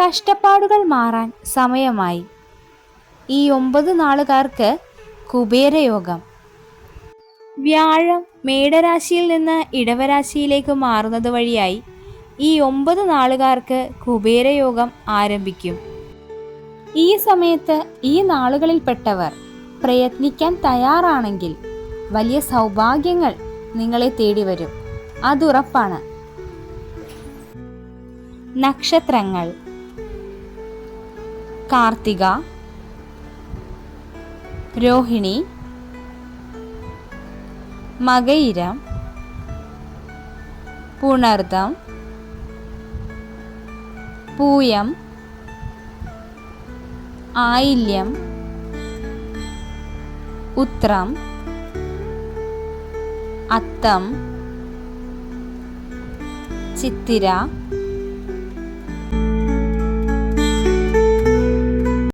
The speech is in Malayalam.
കഷ്ടപ്പാടുകൾ മാറാൻ സമയമായി. ഈ 9 നാളുകാർക്ക് കുബേരയോഗം. വ്യാഴം മേടരാശിയിൽ നിന്ന് ഇടവരാശിയിലേക്ക് മാറുന്നത് വഴിയായി ഈ 9 നാളുകാർക്ക് കുബേരയോഗം ആരംഭിക്കും. ഈ സമയത്ത് ഈ നാളുകളിൽപ്പെട്ടവർ പ്രയത്നിക്കാൻ തയ്യാറാണെങ്കിൽ വലിയ സൗഭാഗ്യങ്ങൾ നിങ്ങളെ തേടി വരും, അതുറപ്പാണ്. നക്ഷത്രങ്ങൾ: കാർത്തിക, രോഹിണി, മകയിരം, പുണർദം, പൂയം, ആയില്യം, ഉത്രം, അത്തം, ചിത്തിര,